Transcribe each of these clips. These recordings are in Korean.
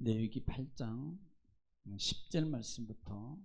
레위기 8장 10절 말씀부터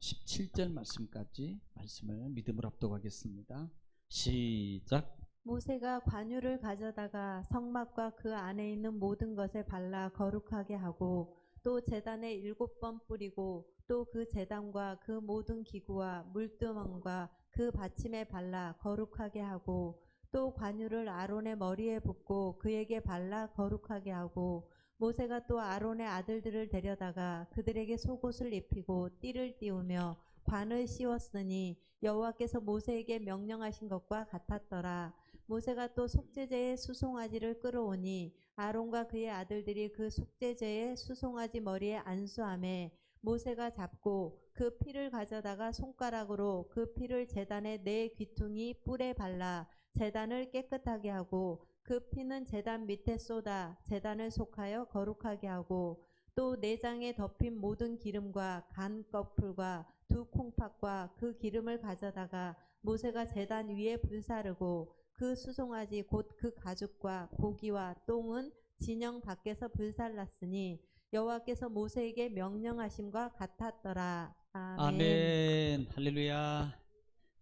17절 말씀까지 말씀을 믿음으로 압독하겠습니다. 시작. 모세가 관유를 가져다가 성막과 그 안에 있는 모든 것에 발라 거룩하게 하고 또 제단에 7번 뿌리고 또 그 제단과 그 모든 기구와 물두멍과 그 받침에 발라 거룩하게 하고 또 관유를 아론의 머리에 붓고 그에게 발라 거룩하게 하고 모세가 또 아론의 아들들을 데려다가 그들에게 속옷을 입히고 띠를 띄우며 관을 씌웠으니 여호와께서 모세에게 명령하신 것과 같았더라. 모세가 또 속죄제의 수송아지를 끌어오니 아론과 그의 아들들이 그 속죄제의 수송아지 머리에 안수하매 모세가 잡고 그 피를 가져다가 손가락으로 그 피를 제단의 네 귀퉁이 뿔에 발라 제단을 깨끗하게 하고 그 피는 제단 밑에 쏟아 제단을 속하여 거룩하게 하고 또 내장에 덮인 모든 기름과 간 껍풀과 두 콩팥과 그 기름을 가져다가 모세가 제단 위에 불사르고 그 수송아지 곧 그 가죽과 고기와 똥은 진영 밖에서 불살랐으니 여호와께서 모세에게 명령하심과 같았더라. 아멘. 아멘. 할렐루야.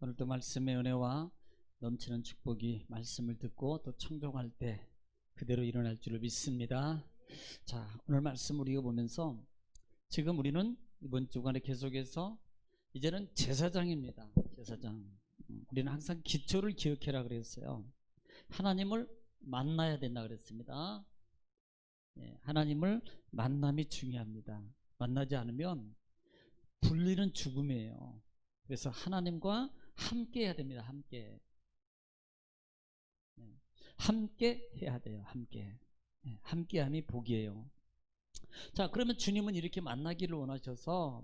오늘도 말씀의 은혜와 넘치는 축복이 말씀을 듣고 또 청종할 때 그대로 일어날 줄을 믿습니다. 자, 오늘 말씀 우리가 보면서 지금 우리는 이번 주간에 계속해서 이제는 제사장입니다. 제사장. 우리는 항상 기초를 기억해라 그랬어요. 하나님을 만나야 된다 그랬습니다. 하나님을 만남이 중요합니다. 만나지 않으면 분리는 죽음이에요. 그래서 하나님과 함께 해야 됩니다. 함께 해야 돼요. 함께함이 복이에요. 자, 그러면 주님은 이렇게 만나기를 원하셔서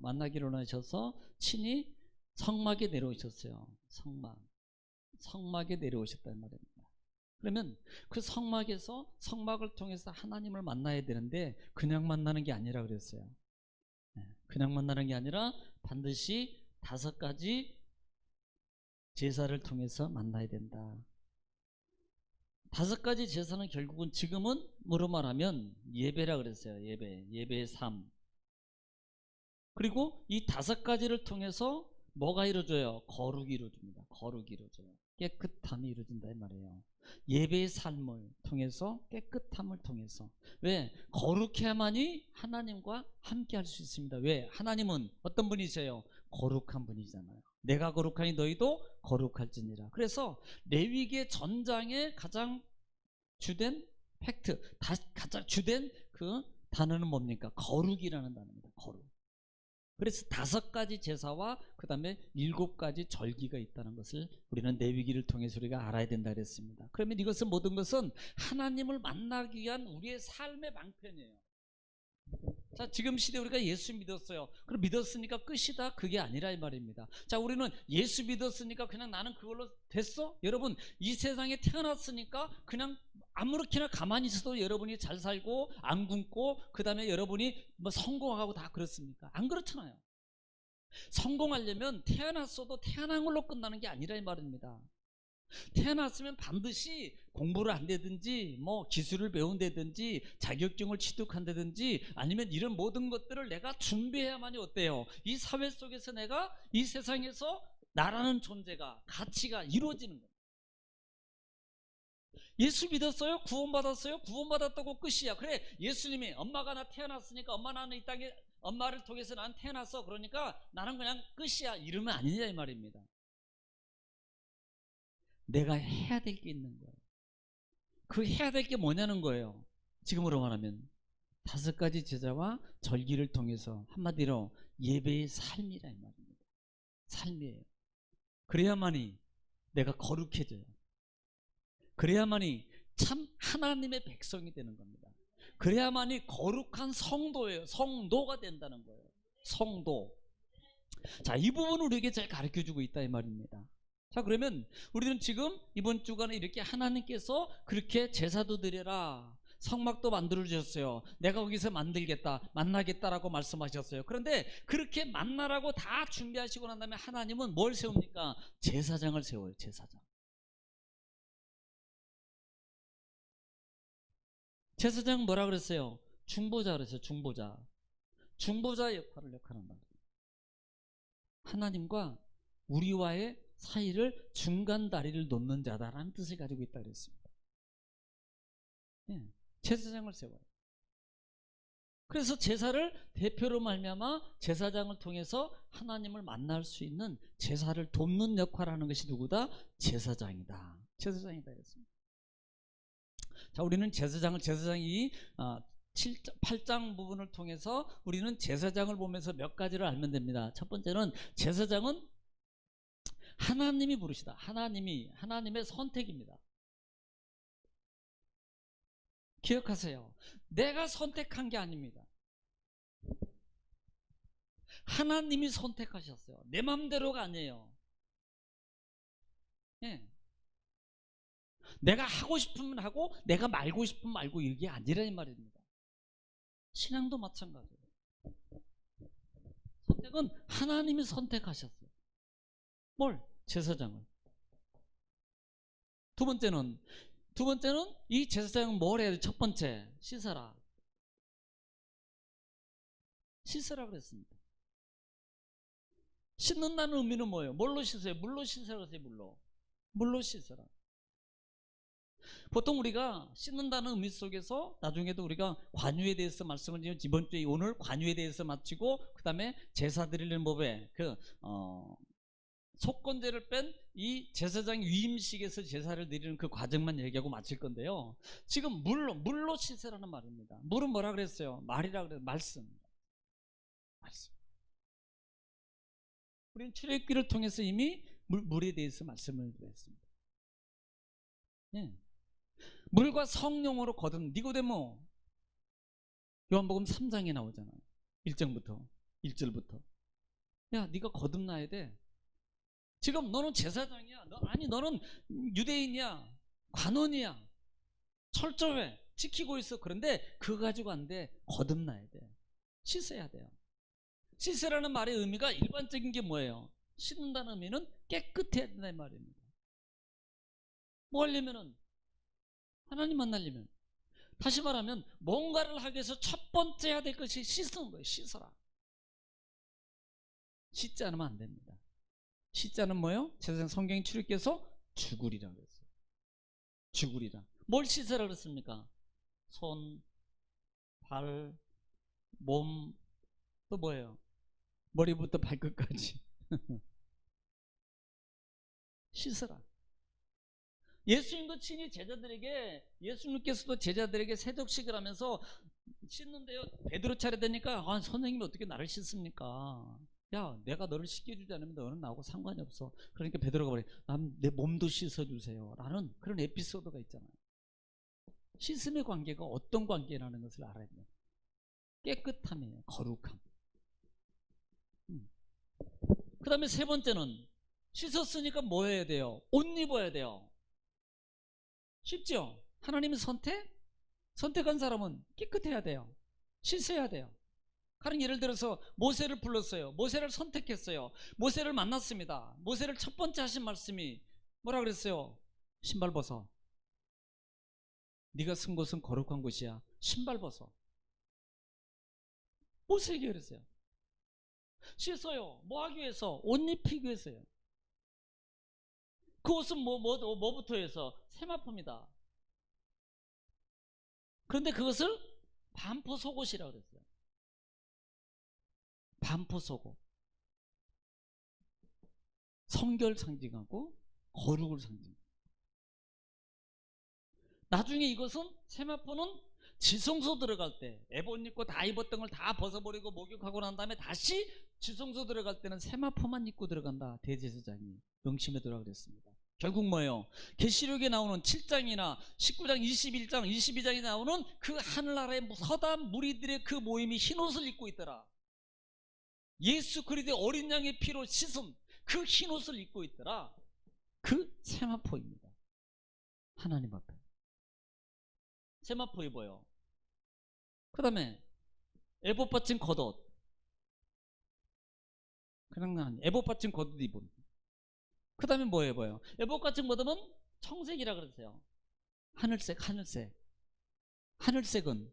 친히 성막에 내려오셨어요. 성막에 내려오셨단 말입니다. 그러면 그 성막을 통해서 하나님을 만나야 되는데 그냥 만나는 게 아니라 그랬어요. 그냥 만나는 게 아니라 반드시 5가지 제사를 통해서 만나야 된다. 5가지 제사는 결국은 지금은 뭐로 말하면 예배라 그랬어요. 예배의 삶. 그리고 이 5가지를 통해서 뭐가 이루어져요? 거룩이 이루어집니다. 거룩이 이루어져요. 깨끗함이 이루어진다 이 말이에요. 예배의 삶을 통해서, 깨끗함을 통해서. 왜? 거룩해야만이 하나님과 함께 할 수 있습니다. 왜? 하나님은 어떤 분이세요? 거룩한 분이잖아요. 내가 거룩하니 너희도 거룩할지니라. 그래서 레위기의 전장의 가장 주된 팩트, 가장 주된 그 단어는 뭡니까? 거룩이라는 단어입니다. 거룩. 그래서 5가지 제사와 그 다음에 7가지 절기가 있다는 것을 우리는 레위기를 통해서 우리가 알아야 된다 그랬습니다. 그러면 이것은 모든 것은 하나님을 만나기 위한 우리의 삶의 방편이에요. 자, 지금 시대에 우리가 예수 믿었어요. 그럼 믿었으니까 끝이다? 그게 아니라 이 말입니다. 자, 우리는 예수 믿었으니까 그냥 나는 그걸로 됐어? 여러분, 이 세상에 태어났으니까 그냥 아무렇게나 가만히 있어도 여러분이 잘 살고 안 굶고 그 다음에 여러분이 뭐 성공하고 다 그렇습니까? 안 그렇잖아요. 성공하려면 태어났어도 태어난 걸로 끝나는 게 아니라 이 말입니다. 태어났으면 반드시 공부를 한다든지 뭐 기술을 배운다든지 자격증을 취득한다든지 아니면 이런 모든 것들을 내가 준비해야만이 어때요? 이 사회 속에서 내가 이 세상에서 나라는 존재가 가치가 이루어지는 거예요. 예수 믿었어요? 구원받았어요? 구원받았다고 끝이야. 그래, 예수님이 엄마가 나 태어났으니까 엄마 나는 이 땅에 엄마를 통해서 난 태어났어. 그러니까 나는 그냥 끝이야. 이러면 아니냐 이 말입니다. 내가 해야 될 게 있는 거예요. 그 해야 될 게 뭐냐는 거예요. 지금으로 말하면 5가지 제사와 절기를 통해서 한마디로 예배의 삶이라 이 말입니다. 삶이에요. 그래야만이 내가 거룩해져요. 그래야만이 참 하나님의 백성이 되는 겁니다. 그래야만이 거룩한 성도예요. 성도가 된다는 거예요. 성도. 자, 이 부분을 우리에게 잘 가르쳐주고 있다 이 말입니다. 자, 그러면 우리는 지금 이번 주간에 이렇게 하나님께서 그렇게 제사도 드려라, 성막도 만들어 주셨어요. 내가 거기서 만나겠다라고 말씀하셨어요. 그런데 그렇게 만나라고 다 준비하시고 난 다음에 하나님은 뭘 세웁니까? 제사장을 세워요. 제사장 뭐라 그랬어요? 중보자 그랬어요. 중보자 역할을 한다. 하나님과 우리와의 사이를 중간 다리를 놓는 자다라는 뜻을 가지고 있다 그랬습니다. 예, 제사장을 세워요. 그래서 제사를 대표로 말미암아 제사장을 통해서 하나님을 만날 수 있는 제사를 돕는 역할을 하는 것이 누구다? 제사장이다. 제사장이다 했습니다. 자, 우리는 제사장이 8장 부분을 통해서 우리는 제사장을 보면서 몇 가지를 알면 됩니다. 첫 번째는 제사장은 하나님이 부르시다. 하나님의 선택입니다. 기억하세요. 내가 선택한 게 아닙니다. 하나님이 선택하셨어요. 내 마음대로가 아니에요. 예. 내가 하고 싶으면 하고 내가 말고 싶으면 말고 이게 아니라는 말입니다. 신앙도 마찬가지예요. 선택은 하나님이 선택하셨어요. 뭘? 제사장을. 두 번째는 이 제사장은 뭘 해야 돼? 첫 번째, 씻어라 그랬습니다. 씻는다는 의미는 뭐예요? 뭘로 씻어요? 물로 씻으라 그랬어요. 물로 씻어라. 보통 우리가 씻는다는 의미 속에서 나중에도 우리가 관유에 대해서 말씀을 드리면 이번 주에 오늘 관유에 대해서 마치고 그 다음에 제사 드리는 법에 속건제를 뺀 이 제사장 위임식에서 제사를 드리는 그 과정만 얘기하고 마칠 건데요. 지금 물로 씻으라는 말입니다. 물은 뭐라 그랬어요? 말이라 그래요. 말씀. 우리는 출애굽기를 통해서 이미 물에 대해서 말씀을 드렸습니다. 예. 물과 성령으로 거듭. 니고데모 요한복음 3장에 나오잖아요. 1절부터 야, 네가 거듭나야 돼. 지금 너는 제사장이야. 너는 유대인이야. 관원이야. 철저해. 지키고 있어. 그런데 그거 가지고 안 돼. 거듭나야 돼. 씻어야 돼요. 씻으라는 말의 의미가 일반적인 게 뭐예요? 씻는다는 의미는 깨끗해야 된다는 말입니다. 뭐 하려면은 하나님 만나려면, 다시 말하면 뭔가를 하기 위해서 첫 번째 해야 될 것이 씻는 거예요. 씻어라. 씻지 않으면 안 됩니다. 씻지 않으면 뭐예요? 제사장 성경이 출애굽기에서 죽으리라 그랬어요. 죽으리라. 뭘 씻으라 그랬습니까? 손, 발, 몸, 또 뭐예요? 머리부터 발끝까지 씻어라. 예수님께서도 제자들에게 세족식을 하면서 씻는데요, 베드로 차례 되니까 선생님이 어떻게 나를 씻습니까? 야, 내가 너를 씻겨주지 않으면 너는 나하고 상관이 없어. 그러니까 베드로가 말해, 내 몸도 씻어주세요 라는 그런 에피소드가 있잖아요. 씻음의 관계가 어떤 관계라는 것을 알아야 돼요. 깨끗함이에요. 거룩함. 그 다음에 세 번째는 씻었으니까 뭐 해야 돼요? 옷 입어야 돼요. 쉽죠? 하나님의 선택한 사람은 깨끗해야 돼요. 씻어야 돼요. 다른 예를 들어서 모세를 불렀어요. 모세를 선택했어요. 모세를 만났습니다. 모세를 첫 번째 하신 말씀이 뭐라 그랬어요? 신발 벗어. 네가 쓴 곳은 거룩한 곳이야. 신발 벗어. 모세에게 그랬어요. 씻어요. 뭐 하기 위해서? 옷 입히기 위해서요. 그 옷은 뭐부터 해서? 세마포입니다. 그런데 그것을 반포 속옷이라고 그랬어요. 반포 속옷. 성결 상징하고 거룩을 상징하고. 나중에 이것은 세마포는 지성소 들어갈 때 에봇 입고 다 입었던 걸 다 벗어버리고 목욕하고 난 다음에 다시 지성소 들어갈 때는 세마포만 입고 들어간다. 대제사장이 명심해 두라 그랬습니다. 결국 뭐예요? 계시록에 나오는 7장이나 19장, 21장, 22장에 나오는 그 하늘나라의 서단 무리들의 그 모임이 흰옷을 입고 있더라. 예수 그리스도의 어린 양의 피로 씻은 그 흰옷을 입고 있더라. 그 세마포입니다. 하나님 앞에 세마포 입어요. 그 다음에 에봇 받친 겉옷. 그냥 에봇 받친 겉옷 입은. 그 다음에 뭐 입어요? 에봇 받친 겉옷은 청색이라 그랬어요. 하늘색. 하늘색은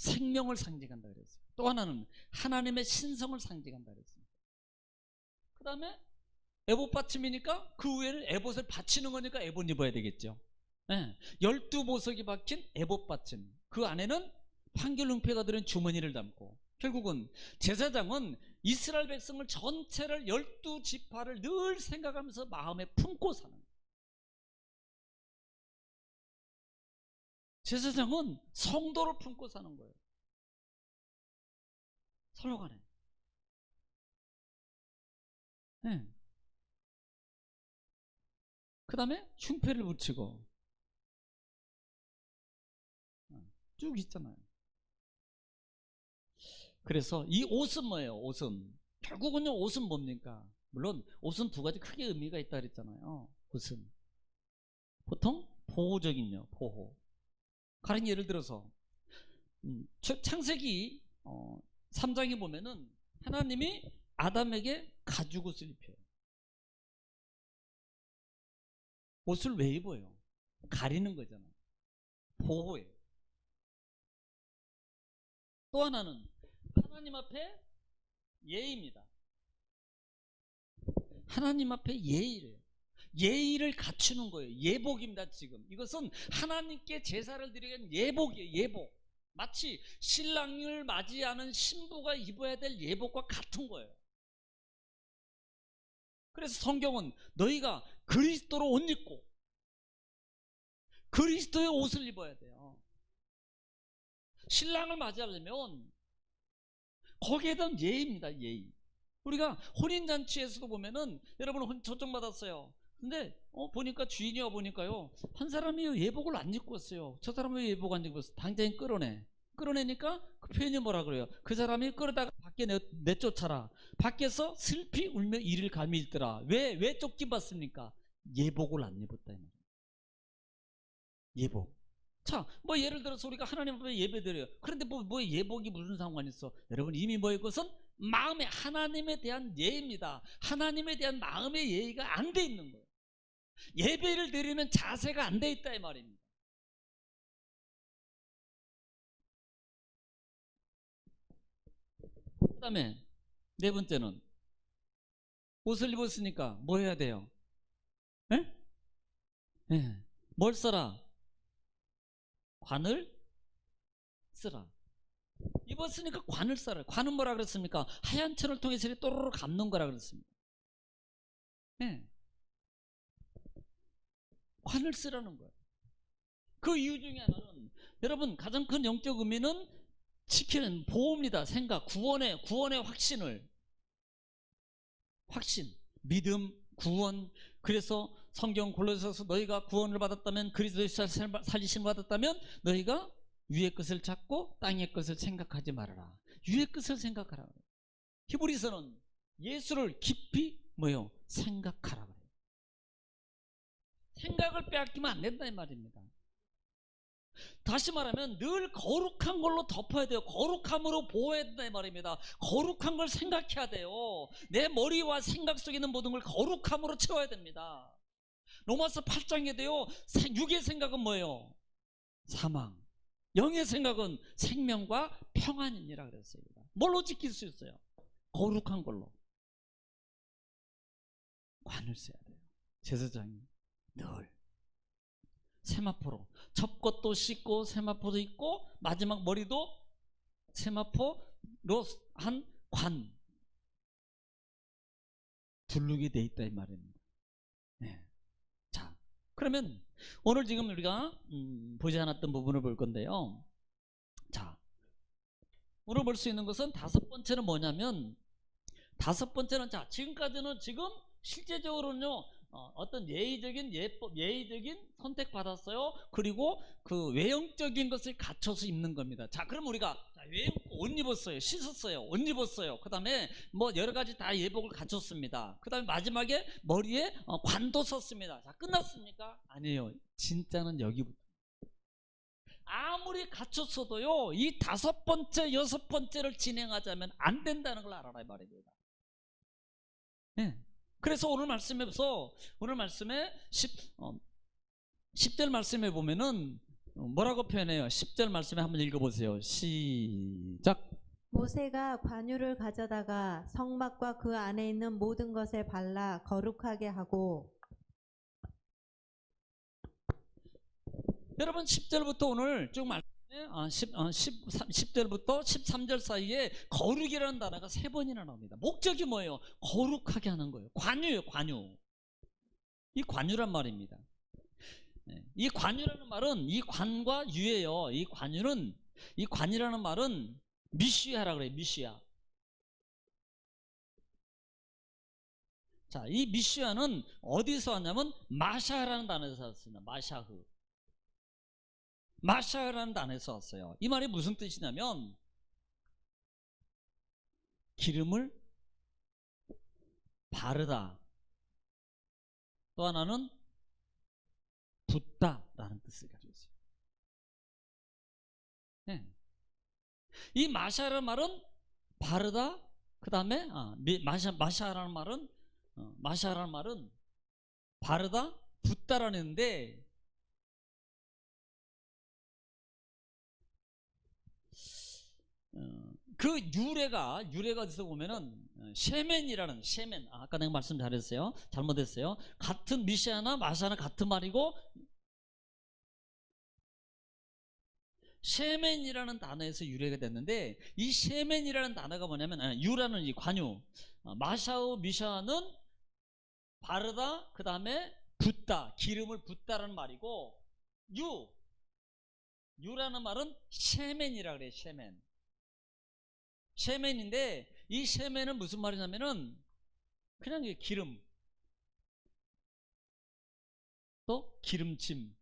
생명을 상징한다 그랬어요. 또 하나는 하나님의 신성을 상징한다 그랬어요. 그 다음에 에봇 받침이니까 그 위에는 에봇을 받치는 거니까 에봇 입어야 되겠죠. 네. 12보석이 박힌 에봇 받침, 그 안에는 판결능패가 들은 주머니를 담고, 결국은 제사장은 이스라엘 백성을 전체를 12지파를 늘 생각하면서 마음에 품고 사는 거예요. 제사장은 성도를 품고 사는 거예요. 서로간에. 네. 그 다음에 흉패를 붙이고 쭉 있잖아요. 그래서 이 옷은 뭐예요? 옷은 결국은요, 옷은 뭡니까? 물론 옷은 두 가지 크게 의미가 있다 그랬잖아요. 옷은 보통 보호적인요, 보호. 가령 예를 들어서 창세기 3장에 보면은 하나님이 아담에게 가죽 옷을 입혀요. 옷을 왜 입어요? 가리는 거잖아요. 보호예요. 또 하나는 하나님 앞에 예의입니다. 하나님 앞에 예의래요. 예의를 갖추는 거예요. 예복입니다. 지금 이것은 하나님께 제사를 드리는 예복이에요. 예복. 마치 신랑을 맞이하는 신부가 입어야 될 예복과 같은 거예요. 그래서 성경은 너희가 그리스도로 옷 입고 그리스도의 옷을 입어야 돼요. 신랑을 맞이하려면 거기에 대한 예의입니다. 예의. 우리가 혼인잔치에서도 보면은 여러분 초청받았어요. 근데 보니까 주인이 와 보니까요, 한 사람이 예복을 안 입고 왔어요. 저 사람은 왜 예복 안 입고 왔어요? 당장에 끌어내니까 그 표현이 뭐라 그래요? 그 사람이 끌어다가 밖에 내쫓아라. 밖에서 슬피 울며 이를 감히 읽더라. 왜 쫓겨봤습니까? 예복을 안 입었다 이 말이에요. 예복. 자, 뭐 예를 들어서 우리가 하나님 앞에 예배드려요. 그런데 뭐 예복이 무슨 상관이 있어? 여러분 이미 뭐의 것은 마음의 하나님에 대한 예의입니다. 하나님에 대한 마음의 예의가 안 돼 있는 거예요. 예배를 드리는 자세가 안 돼 있다 이 말입니다. 그 다음에 네 번째는 옷을 입었으니까 뭐 해야 돼요? 네? 네. 뭘 써라? 관을 쓰라. 입었으니까 관을 써라. 관은 뭐라 그랬습니까? 하얀 천을 통해서 또르르 감는 거라 그랬습니다. 네. 관을 쓰라는 거예요. 그 이유 중에 하나는 여러분 가장 큰 영적 의미는 지키는 보호입니다. 생각, 구원의 확신, 믿음, 구원. 그래서 성경 골로새서 너희가 구원을 받았다면, 그리스도의 살리심을 받았다면 너희가 위의 것을 찾고 땅의 것을 생각하지 말아라. 위의 것을 생각하라. 히브리서는 예수를 깊이 생각하라 그래요. 생각을 빼앗기면 안 된다 이 말입니다. 다시 말하면 늘 거룩한 걸로 덮어야 돼요. 거룩함으로 보호해야 된다 이 말입니다. 거룩한 걸 생각해야 돼요. 내 머리와 생각 속에 있는 모든 걸 거룩함으로 채워야 됩니다. 로마서 8장에도요, 육의 생각은 뭐예요? 사망. 영의 생각은 생명과 평안이니라 그랬어요. 뭘로 지킬 수 있어요? 거룩한 걸로. 관을 써야 돼요. 제사장이 늘 세마포로 접것도 씻고 세마포도 있고 마지막 머리도 세마포로 한 관 두르게 돼 있다 이 말입니다. 네. 자, 그러면 오늘 지금 우리가 보지 않았던 부분을 볼 건데요. 자, 오늘 볼 수 있는 것은 다섯 번째는 뭐냐면, 다섯 번째는, 자, 지금까지는 지금 실제적으로는요, 어떤 예의적인 선택 받았어요. 그리고 그 외형적인 것을 갖춰서 입는 겁니다. 자, 그럼 우리가 외형 옷 입었어요. 씻었어요. 옷 입었어요. 그 다음에 뭐 여러 가지 다 예복을 갖췄습니다. 그 다음에 마지막에 머리에 관도 썼습니다. 자, 끝났습니까? 아니에요. 진짜는 여기부터. 아무리 갖췄어도요, 이 다섯 번째, 여섯 번째를 진행하자면 안 된다는 걸 알아라 이 말입니다. 네. 그래서 오늘 말씀에 10절 말씀에 보면은 뭐라고 표현해요? 10절 말씀에 한번 읽어보세요. 시작. 모세가 관유를 가져다가 성막과 그 안에 있는 모든 것에 발라 거룩하게 하고. 여러분 10절부터 오늘 쭉 말씀해 10절부터 13절 사이에 거룩이라는 단어가 3번이나 나옵니다. 목적이 뭐예요? 거룩하게 하는 거예요. 관유예요. 관유. 이 관유란 말입니다. 이 관유라는 말은 이 관과 유예요. 이 관이라는 말은 미시아라 그래요. 미시아. 자, 이 미시아는 어디서 왔냐면 마샤라는 단어에서 왔습니다. 마샤흐. 마샤라는 단어에서 왔어요. 이 말이 무슨 뜻이냐면 기름을 바르다. 또 하나는 붓다라는 뜻을 가지고 있어요. 네. 이 마샤라는 말은 바르다. 그 다음에 마샤라는 말은 바르다, 붓다라는데 그 유래가 어디서 보면은 셰멘이라는 셰멘, 아까 내가 말씀 잘했어요. 잘못했어요. 같은 미시아나 마샤나 같은 말이고 셰멘이라는 단어에서 유래가 됐는데 이 셰멘이라는 단어가 뭐냐면 유라는 이 관유, 마샤우 미샤는 바르다, 그 다음에 붓다, 기름을 붓다라는 말이고 유라는 말은 셰멘이라 그래요. 셰멘인데 이 셰멘은 무슨 말이냐면은 그냥 기름, 또 기름짐,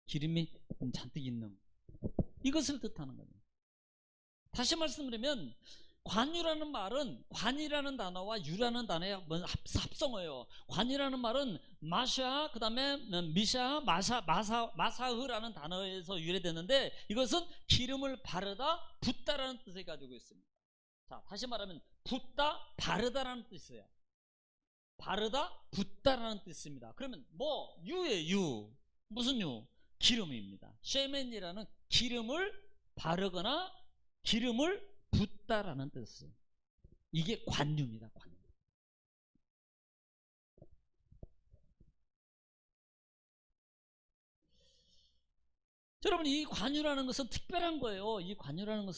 기름이 잔뜩 있는 이것을 뜻하는 거예요. 다시 말씀드리면 관이라는 단어와 유라는 단어의 합성어예요. 관이라는 말은 마샤, 그 다음에 미샤, 마사흐라는 단어에서 유래됐는데 이것은 기름을 바르다, 붓다라는 뜻을 가지고 있습니다. 자, 다시 말하면 붓다, 바르다라는 뜻이에요. 바르다, 붓다라는 뜻입니다. 그러면 유예요. 무슨 유? 기름입니다. 쉐멘이라는 기름을 바르거나 기름을 붓다라는 뜻이에요. 이게 관유입니다. 관유. 여러분, 이 관유라는 것은 특별한 거예요. 이 관유라는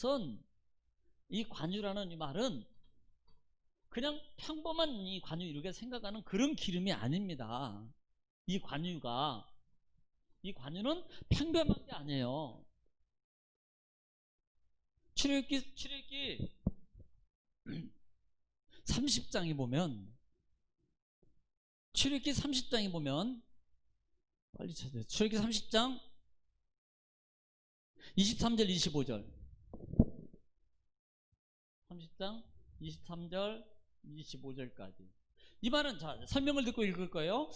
이 말은 그냥 평범한 이 관유 이렇게 생각하는 그런 기름이 아닙니다. 이 관유는 평범한 게 아니에요. 출애굽기 30장에 보면 빨리 찾아요. 출애굽기 30장 23절 25절 30장 23절 25절까지 이 말은 자 설명을 듣고 읽을 거예요.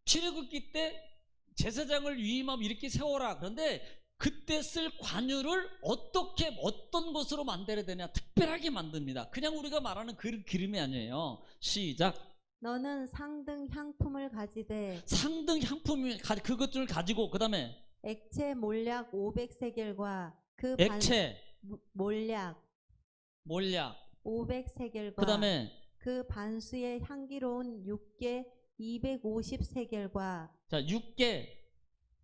출애굽기 때 제사장을 위임하고 이렇게 세워라. 그런데 그때 쓸 관유를 어떤 것으로 만들어야 되냐? 특별하게 만듭니다. 그냥 우리가 말하는 그 기름이 아니에요. 시작. 너는 상등 향품을 가지되 상등 향품 그것들을 가지고 그 다음에 액체 몰약 500세겔과 그 액체 몰약 500세겔과 그 다음에 그 반수의 향기로운 육개 250세겔과 자 6개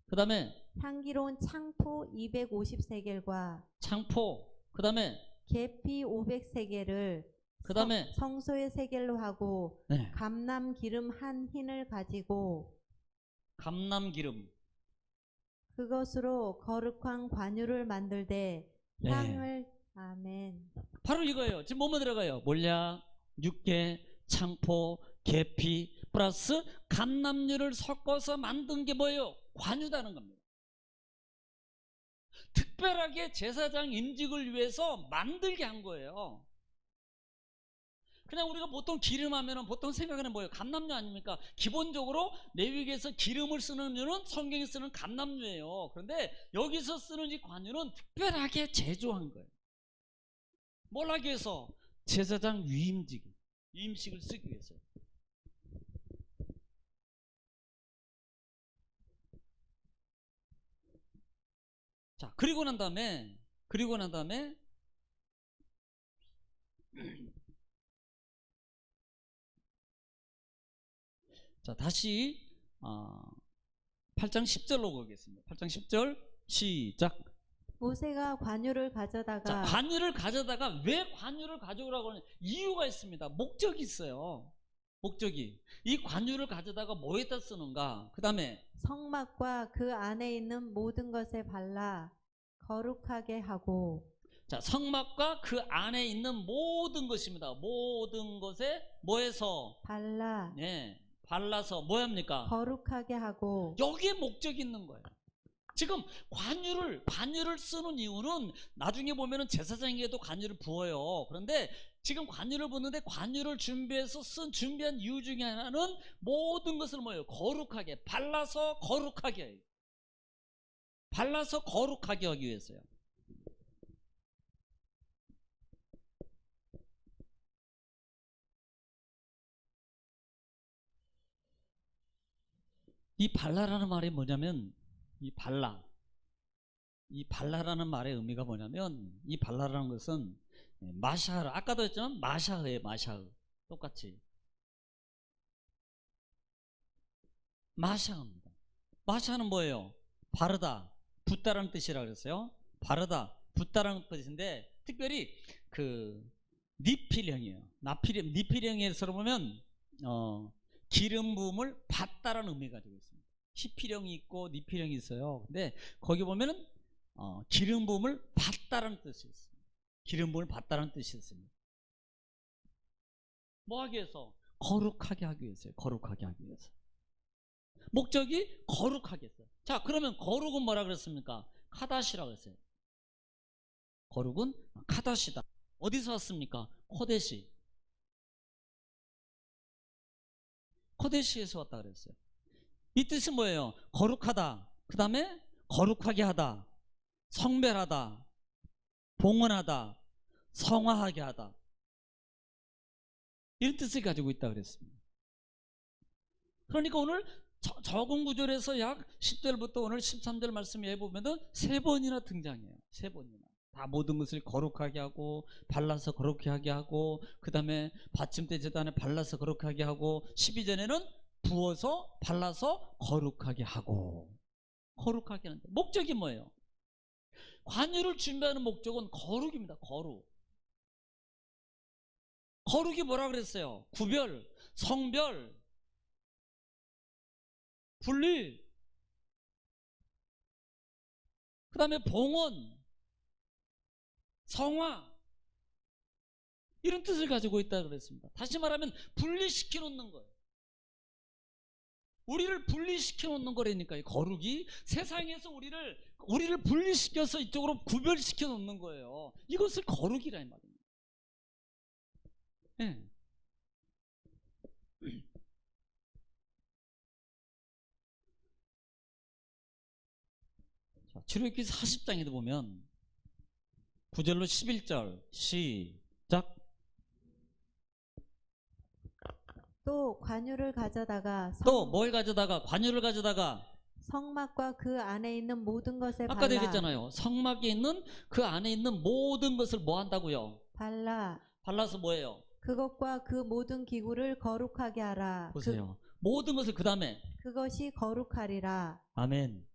그 다음에 향기로운 창포 250세겔과 창포 그 다음에 계피 500세겔을 그 다음에 성소의 세겔로 하고 네. 감람기름 한 흰을 가지고 감람기름 그것으로 거룩한 관유를 만들되 향을 아멘. 바로 이거예요. 지금 뭐뭐 들어가요? 몰약, 육개, 창포, 계피 플러스 감람류를 섞어서 만든 게 뭐예요? 관유다는 겁니다. 특별하게 제사장 임직을 위해서 만들게 한 거예요. 그냥 우리가 보통 기름 하면은 보통 생각하는 뭐예요? 감람류 아닙니까? 기본적으로 레위기에서 기름을 쓰는 류는 성경에 쓰는 감람류예요. 그런데 여기서 쓰는 이 관유는 특별하게 제조한 거예요. 뭘 하기 위해서? 제사장 위임식을 쓰기 위해서. 자, 그리고 난 다음에 자, 다시 8장 10절로 가겠습니다. 8장 10절 시작. 모세가 관유를 자, 가져다가 관유를 가져다가 왜 관유를 가져오라고 하는 이유가 있습니다. 목적이 있어요. 목적이. 이 관유를 가져다가 뭐에다 쓰는가? 그 다음에 성막과 그 안에 있는 모든 것에 발라 거룩하게 하고 자, 성막과 그 안에 있는 모든 것입니다. 모든 것에 뭐해서 발라 발라서 뭐 합니까? 거룩하게 하고 여기에 목적이 있는 거예요. 지금 관유를 쓰는 이유는 나중에 보면은 제사장에게도 관유를 부어요. 그런데 지금 관유를 붓는데 관유를 준비한 이유 중에 하나는 모든 것을 뭐예요? 거룩하게 발라서 거룩하게 해요. 발라서 거룩하게 하기 위해서요. 이 발라라는 말이 뭐냐면 이 발라라는 말의 의미가 뭐냐면 이 발라라는 것은 마샤흐, 아까도 했지만 마샤흐예요. 마샤흐 똑같이 마샤흐입니다. 마샤흐는 뭐예요? 바르다 붓다라는 뜻이라 그랬어요. 바르다 붓다라는 뜻인데 특별히 그 니필형이에요. 니필형에서 보면 기름 부음을 받다라는 의미가 가지고 있습니다. 히필형이 있고 니필형이 있어요. 근데 거기 보면은 기름 부음을 받다라는 뜻이 있습니다. 기름 부음을 받다라는 뜻이 있습니다. 뭐 하기 위해서? 거룩하게 하기 위해서요. 거룩하게 하기 위해서. 목적이 거룩하게 했어요. 자, 그러면 거룩은 뭐라 그랬습니까? 카다시라고 했어요. 거룩은 카다시다. 어디서 왔습니까? 코데시에서 왔다 그랬어요. 이 뜻은 뭐예요? 거룩하다. 그 다음에 거룩하게 하다. 성별하다. 봉헌하다. 성화하게 하다. 이런 뜻을 가지고 있다 그랬습니다. 그러니까 오늘 적은 구절에서 약 10절부터 오늘 13절 말씀에 해보면은 3번이나 등장해요. 3번이나. 다 모든 것을 거룩하게 하고 발라서 거룩하게 하고 그 다음에 받침대 제단에 발라서 거룩하게 하고 12절에는 부어서 발라서 거룩하게 하고 거룩하게 하는데 목적이 뭐예요? 관유를 준비하는 목적은 거룩입니다. 거룩이 뭐라 그랬어요? 구별, 성별, 분리, 그 다음에 봉헌, 성화 이런 뜻을 가지고 있다고 그랬습니다. 다시 말하면 분리시켜 놓는 거예요. 우리를 분리시켜 놓는 거라니까요. 거룩이 세상에서 우리를 분리시켜서 이쪽으로 구별시켜 놓는 거예요. 이것을 거룩이라 이 말입니다. 네. 출애굽기 40장에도 보면 9절로 11절 시작. 또 관유를 가져다가 또 뭘 가져다가? 관유를 가져다가 성막과 그 안에 있는 모든 것에 아까도 얘기했잖아요. 성막에 있는 그 안에 있는 모든 것을 뭐 한다고요? 발라서 뭐예요? 그것과 그 모든 기구를 거룩하게 하라. 보세요. 모든 것을 그 다음에 그것이 거룩하리라. 아멘.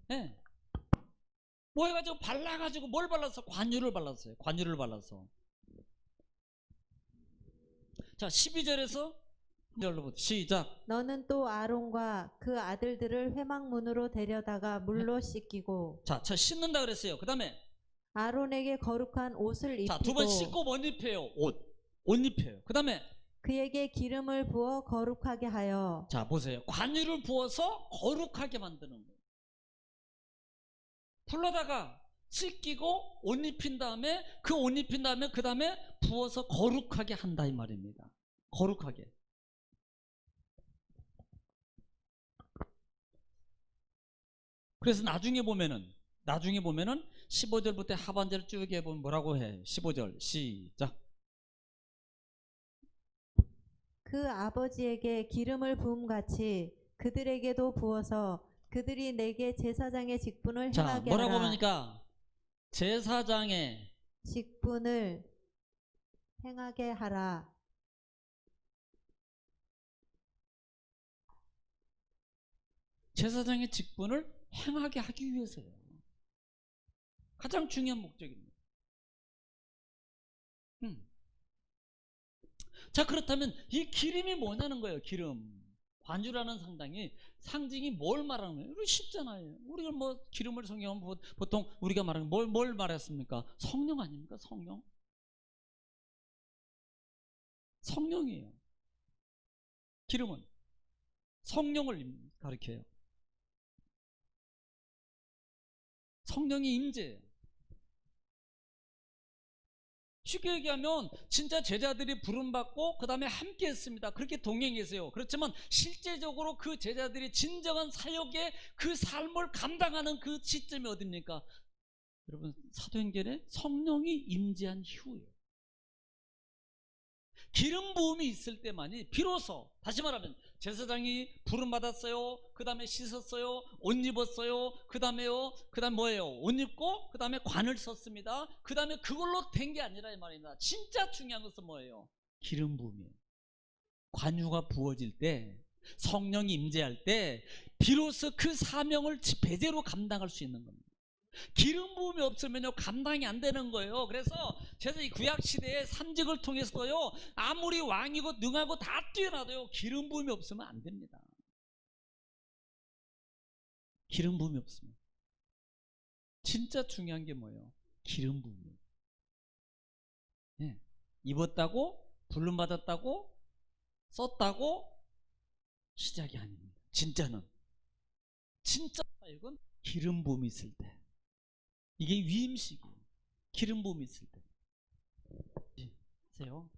네. 뭐 해가지고 발라가지고 뭘 발랐어? 관유를 발랐어요. 관유를 발라서. 자, 12절에서 시작. 너는 또 아론과 그 아들들을 회막문으로 데려다가 물로 씻기고. 자, 씻는다 그랬어요. 그 다음에 아론에게 거룩한 옷을 입히고. 자, 2번 씻고 뭐 입혀요? 옷 입혀요. 그 다음에 그에게 기름을 부어 거룩하게 하여. 자, 보세요. 관유를 부어서 거룩하게 만드는 거예요. 불러다가 씻기고 옷 입힌 다음에 그 옷 입힌 다음에 그 다음에 부어서 거룩하게 한다 이 말입니다. 거룩하게. 그래서 나중에 보면은 15절부터 하반절 쭉 해보면 뭐라고 해? 15절 시작. 그 아버지에게 기름을 부음같이 그들에게도 부어서 그들이 내게 제사장의 직분을 자, 행하게 뭐라고 하라. 보니까 제사장의 직분을 행하게 하라. 제사장의 직분을 행하게 하기 위해서예요. 가장 중요한 목적입니다. 자, 그렇다면 이 기름이 뭐냐는 거예요. 기름. 관유라는 상징이 뭘 말하는 거예요? 이거 쉽잖아요. 우리가 뭐 기름을 성경하면 보통 우리가 말하는 뭘 말했습니까? 성령 아닙니까? 성령. 성령이에요. 기름은 성령을 가리켜요. 성령이 임재예요. 쉽게 얘기하면 진짜 제자들이 부름받고 그 다음에 함께 했습니다. 그렇게 동행했어요. 그렇지만 실제적으로 그 제자들이 진정한 사역의 그 삶을 감당하는 그 시점이 어딥니까? 여러분, 사도행전에 성령이 임재한 이후예요. 기름 부음이 있을 때만이 비로소, 다시 말하면 제사장이 부름 받았어요. 그 다음에 씻었어요. 옷 입었어요. 그 다음에 뭐예요? 옷 입고 그 다음에 관을 썼습니다. 그 다음에 그걸로 된 게 아니라 이 말입니다. 진짜 중요한 것은 뭐예요? 기름 부음이에요. 관유가 부어질 때, 성령이 임재할 때 비로소 그 사명을 제대로 감당할 수 있는 겁니다. 기름 부음이 없으면요 감당이 안 되는 거예요. 그래서 이 구약 시대의 삼직을 통해서요 아무리 왕이고 능하고 다 뛰어나도요 기름 부음이 없으면 안 됩니다. 기름 부음이 없으면 진짜 중요한 게 뭐예요? 기름 부음이에요. 네. 입었다고 부름 받았다고 썼다고 시작이 아닙니다. 진짜는 진짜 사역은 기름 부음이 있을 때. 이게 위임식이에요. 기름 부음이 있을 때. 보세요.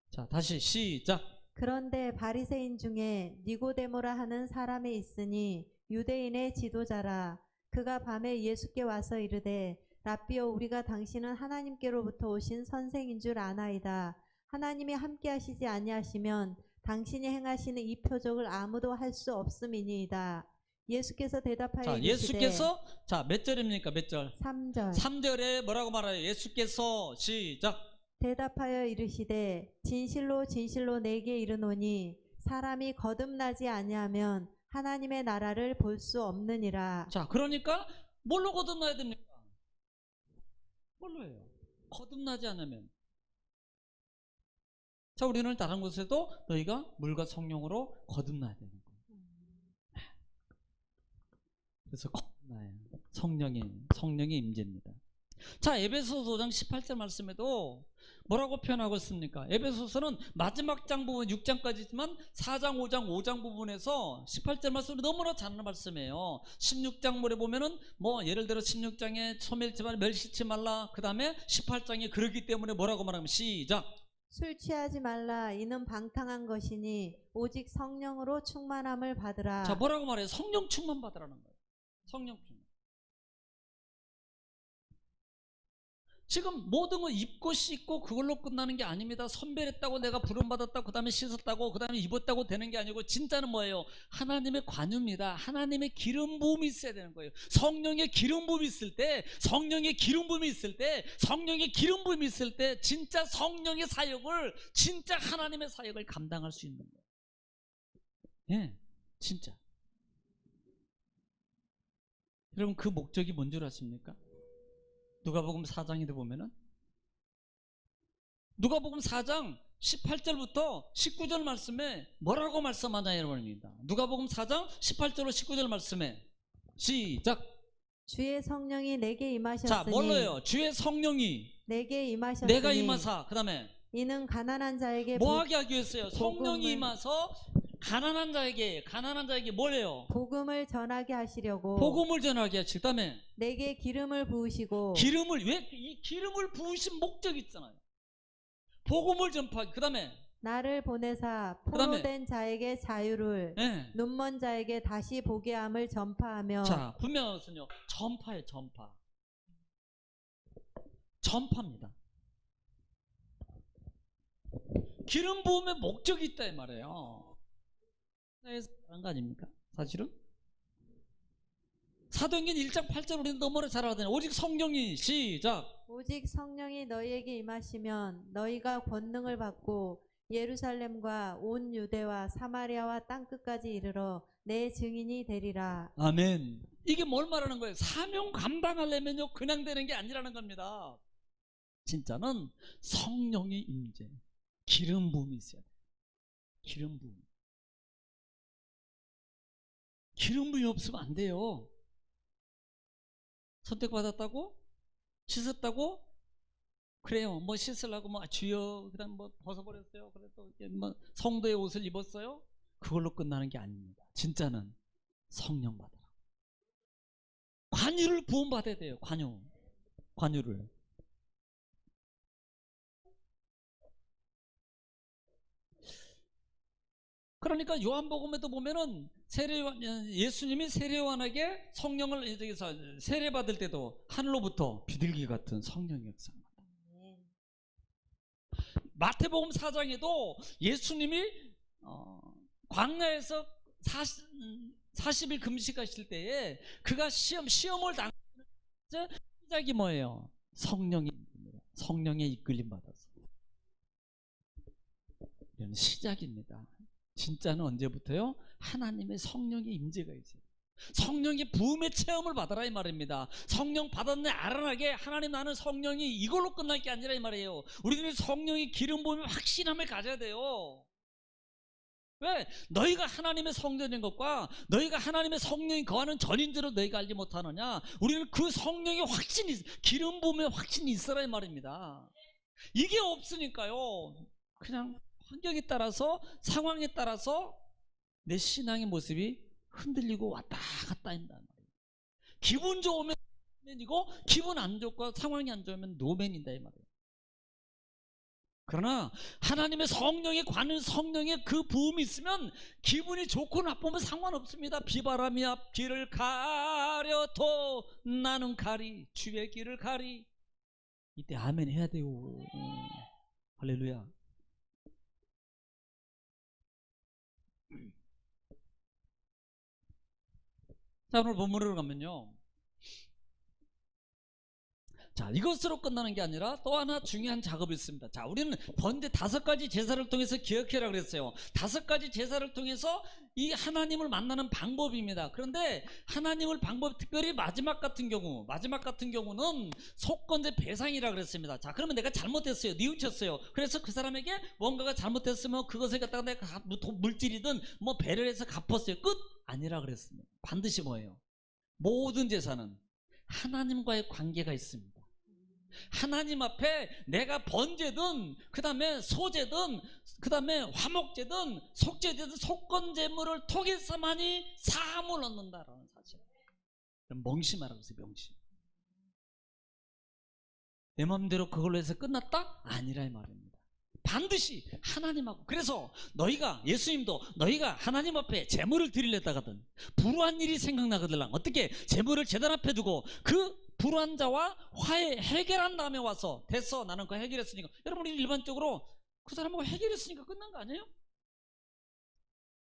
자, 다시 시작. 그런데 바리새인 중에 니고데모라 하는 사람이 있으니 유대인의 지도자라. 그가 밤에 예수께 와서 이르되 라삐여, 우리가 당신은 하나님께로부터 오신 선생인 줄 아나이다. 하나님이 함께 하시지 아니하시면 당신이 행하시는 이 표적을 아무도 할 수 없음이니이다. 예수께서 대답하여 자, 이르시되, 예수께서 몇 절입니까? 몇 절? 3절. 3절에 뭐라고 말해요? 예수께서 시작. 대답하여 이르시되 진실로 진실로 내게 이르노니 사람이 거듭나지 아니하면 하나님의 나라를 볼 수 없느니라. 자, 그러니까 뭘로 거듭나야 됩니까? 뭘로 해요? 거듭나지 않으면. 자, 우리는 다른 곳에도 너희가 물과 성령으로 거듭나야 되는 거예요. 그래서 거듭나요. 성령의 임재입니다. 자, 에베소서 5장 18절 말씀에도 뭐라고 표현하고 있습니까? 에베소서는 마지막 장 부분 6장까지지만 4장, 5장, 5장 부분에서 18절 말씀이 너무나 잘 하는 말씀이에요. 16장 물에 보면은 예를 들어 16장에 소멸치 말라, 멸시치 말라. 그 다음에 18장에 그러기 때문에 뭐라고 말하면 시작. 술 취하지 말라. 이는 방탕한 것이니 오직 성령으로 충만함을 받으라. 자, 뭐라고 말해요? 성령 충만 받으라는 거예요. 성령 충만. 지금 모든 거 입고 씻고 그걸로 끝나는 게 아닙니다. 선별했다고 내가 부름받았다고 그 다음에 씻었다고 그 다음에 입었다고 되는 게 아니고 진짜는 뭐예요? 하나님의 관유입니다. 하나님의 기름 부음이 있어야 되는 거예요. 성령의 기름 부음이 있을 때 성령의 기름 부음이 있을 때 진짜 성령의 사역을 진짜 하나님의 사역을 감당할 수 있는 거예요. 예, 진짜. 여러분, 그 목적이 뭔 줄 아십니까? 누가복음 4장에 보면은 누가복음 4장 18절부터 19절 말씀에 뭐라고 말씀하냐 여러분입니다. 누가복음 4장 18절로 19절 말씀에 시작. 주의 성령이 내게 임하셨으니. 자, 뭘로요? 주의 성령이 내게 임하셨으니. 내가 임하사. 그 다음에 이는 가난한 자에게 뭐하게 하기 위해서요? 성령이 임하서 가난한 자에게 뭐래요? 복음을 전하게 하시려고. 복음을 전하게 하시고, 그 다음에 내게 기름을 부으시고. 왜 이 기름을 부으신 목적이 있잖아요. 복음을 전파하기. 그 다음에 나를 보내사 포로된 자에게 자유를, 네. 눈먼 자에게 다시 보게 함을 전파하며. 자, 분명하거든요. 전파예요. 전파입니다. 기름 부음의 목적이 있다 이 말이에요. 그런 거 아닙니까? 사실은 사도행전 1장 8절 우리는 너무나 잘 알거든요. 오직 성령이 시작. 오직 성령이 너희에게 임하시면 너희가 권능을 받고 예루살렘과 온 유대와 사마리아와 땅끝까지 이르러 내 증인이 되리라. 아멘. 이게 뭘 말하는 거예요? 사명 감당하려면요 그냥 되는 게 아니라는 겁니다. 진짜는 성령의 임재, 기름 부음이 있어야 돼요. 기름 부음. 기름 부음이 없으면 안 돼요. 선택받았다고? 씻었다고? 그래요. 뭐 씻으려고 뭐 주여 그다음 뭐 벗어버렸어요. 그래도 뭐 성도의 옷을 입었어요. 그걸로 끝나는 게 아닙니다. 진짜는 성령 받아라. 관유를 부음 받아야 돼요. 관유를. 그러니까 요한복음에도 보면은 예수님이 세례요한에게 성령을 세례 받을 때도 하늘로부터 비둘기 같은 성령의 역사입니다. 마태복음 4장에도 예수님이 광야에서 40일 금식하실 때에 그가 시험을 당하는 시작이 뭐예요? 성령의 이끌림 받아서. 이런 시작입니다. 진짜는 언제부터요? 하나님의 성령의 임재가 있어요. 성령의 부음의 체험을 받아라 이 말입니다. 성령 받았네 알아나게 하나님 나는 성령이 이걸로 끝날 게 아니라 이 말이에요. 우리들이 성령의 기름 부음의 확신함을 가져야 돼요. 왜? 너희가 하나님의 성전인 것과 너희가 하나님의 성령이 거하는 전인들을 너희가 알지 못하느냐? 우리는 그 성령의 확신이 기름 부음의 확신이 있어라 이 말입니다. 이게 없으니까요 그냥 환경에 따라서 상황에 따라서 내 신앙의 모습이 흔들리고 왔다 갔다 한다는 말이에요. 기분 좋으면 노맨이고 기분 안 좋고 상황이 안 좋으면 노맨이다 이 말이에요. 그러나 하나님의 성령에 관한 성령의 그 부음이 있으면 기분이 좋고 나쁘면 상관없습니다. 비바람이 앞길을 가려도 나는 가리 주의 길을 가리. 이때 아멘 해야 돼요. 할렐루야. 자, 오늘 본문으로 가면요. 자, 이것으로 끝나는 게 아니라 또 하나 중요한 작업이 있습니다. 자, 우리는 번제 5가지 제사를 통해서 기억해라 그랬어요. 5가지 제사를 통해서 이 하나님을 만나는 방법입니다. 그런데 하나님을 특별히 마지막 같은 경우는 속건제 배상이라 그랬습니다. 자, 그러면 내가 잘못했어요. 뉘우쳤어요. 그래서 그 사람에게 뭔가가 잘못했으면 그것을 갖다가 내가 물질이든 뭐 배를 해서 갚았어요. 끝? 아니라 그랬습니다. 반드시 뭐예요? 모든 제사는 하나님과의 관계가 있습니다. 하나님 앞에 내가 번제든 그 다음에 소제든 그 다음에 화목제든 속제든 속건제물을 통해서만이 사함을 얻는다라는 사실. 멍심하라고 했어요. 명심. 내 마음대로 그걸로 해서 끝났다? 아니라 이 말입니다. 반드시 하나님하고. 그래서 예수님도 너희가 하나님 앞에 제물을 드리려다가든 불우한 일이 생각나거든 어떻게 제물을 제단 앞에 두고 그 불우한 자와 해결한 다음에 와서 됐어 나는 그거 해결했으니까. 여러분 우리 일반적으로 그 사람하고 해결했으니까 끝난 거 아니에요?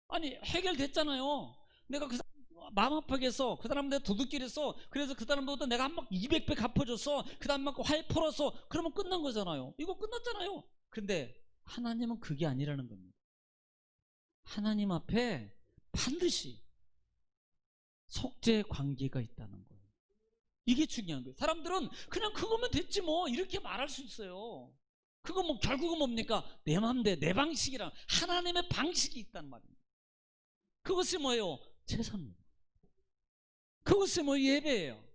아니 해결됐잖아요. 내가 그 사람 마음 아프게 해서 그 사람 내가 도둑질 했어. 그래서 그 사람보다 내가 한 막 200배 갚아줬어. 그 다음 막 화해 풀었어. 그러면 끝난 거잖아요. 이거 끝났잖아요. 근데 하나님은 그게 아니라는 겁니다. 하나님 앞에 반드시 속죄 관계가 있다는 거예요. 이게 중요한 거예요. 사람들은 그냥 그거면 됐지 뭐 이렇게 말할 수 있어요. 그거 뭐 결국은 뭡니까? 내 맘대로 내 방식이랑 하나님의 방식이 있단 말입니다. 그것이 뭐예요? 제사입니다. 그것이 뭐 예배예요.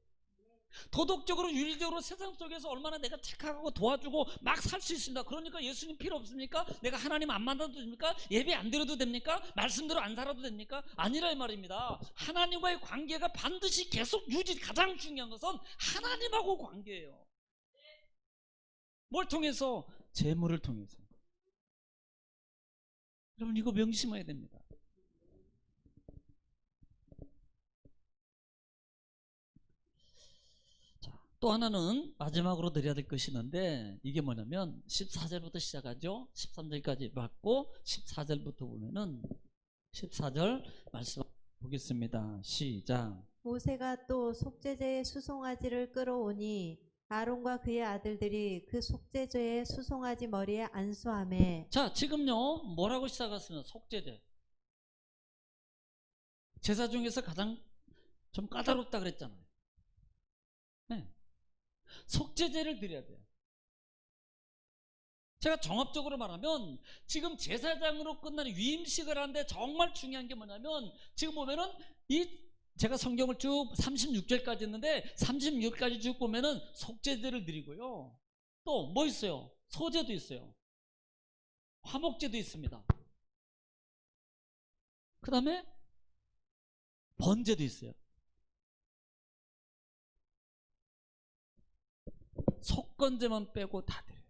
도덕적으로 윤리적으로 세상 속에서 얼마나 내가 착하고 도와주고 막 살 수 있습니다. 그러니까 예수님 필요 없습니까? 내가 하나님 안 만나도 됩니까? 예배 안 드려도 됩니까? 말씀대로 안 살아도 됩니까? 아니라 이 말입니다. 하나님과의 관계가 반드시 계속 가장 중요한 것은 하나님하고 관계예요. 뭘 통해서? 재물을 통해서. 여러분 이거 명심해야 됩니다. 또 하나는 마지막으로 드려야 될 것이 있는데 이게 뭐냐면 14절부터 시작하죠. 13절까지 받고 14절부터 보면은 14절 말씀 보겠습니다. 시작. 모세가 또 속죄제의 수송아지를 끌어오니 아론과 그의 아들들이 그 속죄제의 수송아지 머리에 안수하매. 자, 지금요 뭐라고 시작했으면 속죄제. 제사 중에서 가장 좀 까다롭다 그랬잖아요. 네. 속죄제를 드려야 돼요. 제가 종합적으로 말하면 지금 제사장으로 끝나는 위임식을 하는데 정말 중요한 게 뭐냐면 지금 보면은 이 제가 성경을 쭉 36절까지 했는데 36절까지 쭉 보면은 속죄제를 드리고요. 또 뭐 있어요? 소제도 있어요. 화목제도 있습니다. 그 다음에 번제도 있어요. 속건제만 빼고 다 드려요.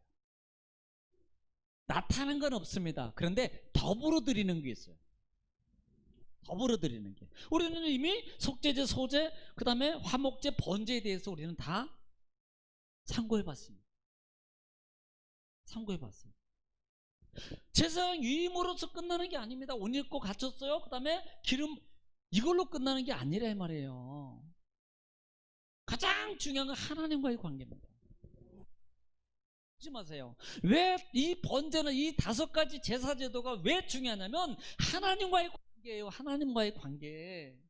나타난 건 없습니다. 그런데 더불어 드리는 게 있어요. 더불어 드리는 게. 우리는 이미 속죄제, 소제, 그 다음에 화목제, 번제에 대해서 우리는 다 참고해 봤습니다. 참고해 봤어요. 제사장 위임으로서 끝나는 게 아닙니다. 옷 입고 갇혔어요. 그 다음에 기름, 이걸로 끝나는 게 아니라 이 말이에요. 가장 중요한 건 하나님과의 관계입니다. 하지 마세요. 왜 이 번제는 이 5가지 제사 제도가 왜 중요하냐면 하나님과의 관계예요. 하나님과의 관계.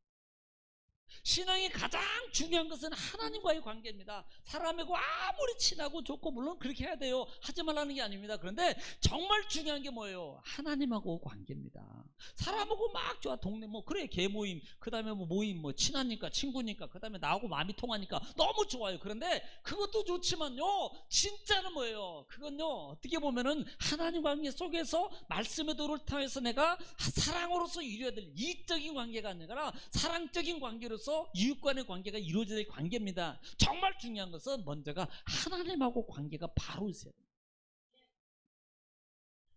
신앙이 가장 중요한 것은 하나님과의 관계입니다. 사람하고 아무리 친하고 좋고 물론 그렇게 해야 돼요. 하지 말라는 게 아닙니다. 그런데 정말 중요한 게 뭐예요? 하나님하고 관계입니다. 사람하고 막 좋아. 동네 뭐 그래 개모임 그 다음에 뭐 모임 뭐 친하니까 친구니까 그 다음에 나하고 마음이 통하니까 너무 좋아요. 그런데 그것도 좋지만요 진짜는 뭐예요? 그건요 어떻게 보면은 하나님 관계 속에서 말씀의 도를 통해서 내가 사랑으로서 이루어야 될 이적인 관계가 아니라 사랑적인 관계로서 이웃 간의 관계가 이루어져야 될 관계입니다. 정말 중요한 것은 먼저가 하나님하고 관계가 바로 있어야 돼요.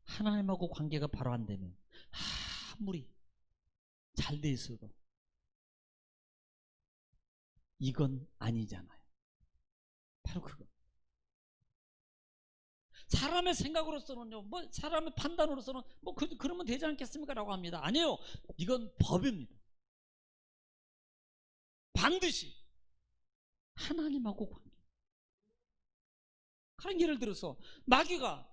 하나님하고 관계가 바로 안 되면 아무리 잘 돼 있어도 이건 아니잖아요. 바로 그거. 사람의 생각으로서는요, 뭐 사람의 판단으로서는 뭐 그러면 되지 않겠습니까? 라고 합니다. 아니에요. 이건 법입니다. 반드시 하나님하고 관계. 그런 예를 들어서 마귀가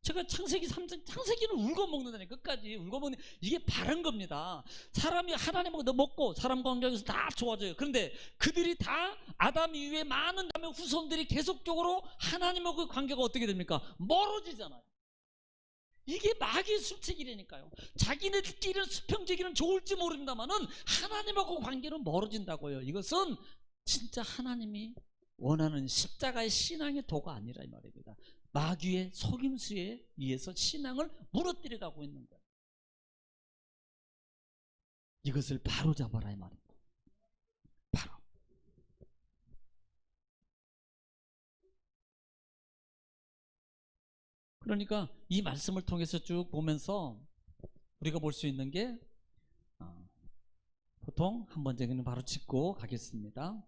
제가 창세기 3장 창세기는 울고 먹는다니 끝까지 울고 먹는 이게 바른 겁니다. 사람이 하나님하고 먹고 사람 관계에서 다 좋아져요. 그런데 그들이 다 아담 이후에 많은 다음에 후손들이 계속적으로 하나님하고의 관계가 어떻게 됩니까? 멀어지잖아요. 이게 마귀의 술책이라니까요. 자기네들끼리는 수평적이는 좋을지 모릅니다만은 하나님하고 관계는 멀어진다고요. 이것은 진짜 하나님이 원하는 십자가의 신앙의 도가 아니라 이 말입니다. 마귀의 속임수에 의해서 신앙을 무너뜨려 가고 있는 거예요. 이것을 바로 잡아라 이 말입니다. 바로. 그러니까 이 말씀을 통해서 쭉 보면서 우리가 볼 수 있는 게 보통 한 번째는 바로 짚고 가겠습니다.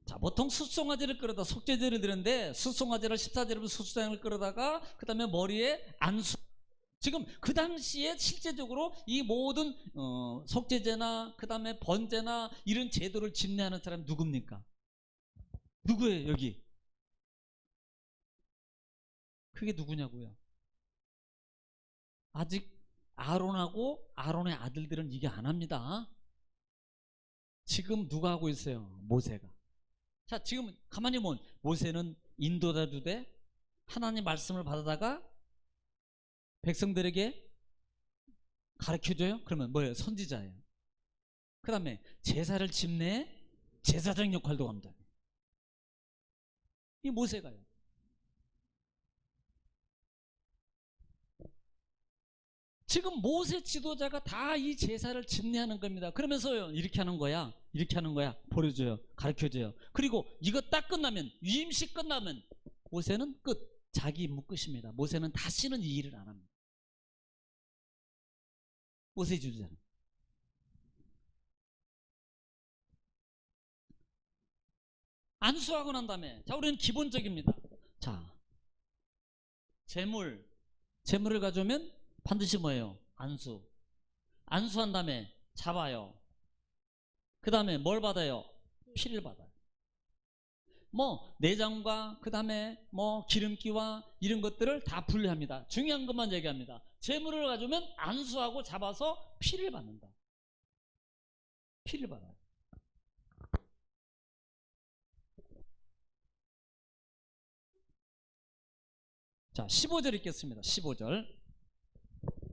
자, 보통 숫송아지를 끌어다 속죄제를 드렸는데 숫송아지를 14제를 숫송아지를 끌어다가 그 다음에 머리에 안수. 지금 그 당시에 실제적으로 이 모든 속죄제나 그 다음에 번제나 이런 제도를 집례하는 사람이 누굽니까? 누구예요 여기? 그게 누구냐고요? 아직 아론하고 아론의 아들들은 이게 안 합니다. 지금 누가 하고 있어요? 모세가. 자, 지금 가만히 보면 모세는 인도자도 돼 하나님 말씀을 받아다가 백성들에게 가르쳐줘요? 그러면 뭐예요? 선지자예요. 그 다음에 제사를 집내 제사장 역할도 합니다. 이 모세가요. 지금 모세 지도자가 다 이 제사를 집례하는 겁니다. 그러면서요 이렇게 하는 거야 이렇게 하는 거야 보여줘요 가르쳐줘요. 그리고 이거 딱 끝나면 위임식 끝나면 모세는 끝. 자기 임무 끝입니다. 모세는 다시는 이 일을 안 합니다. 모세 지도자는 안수하고 난 다음에 자 우리는 기본적입니다. 자 재물을 가져오면 반드시 뭐예요? 안수한 다음에 잡아요. 그 다음에 뭘 받아요? 피를 받아요. 뭐 내장과 그 다음에 뭐 기름기와 이런 것들을 다 분리합니다. 중요한 것만 얘기합니다. 재물을 가져오면 안수하고 잡아서 피를 받는다. 피를 받아요. 자, 15절 읽겠습니다. 15절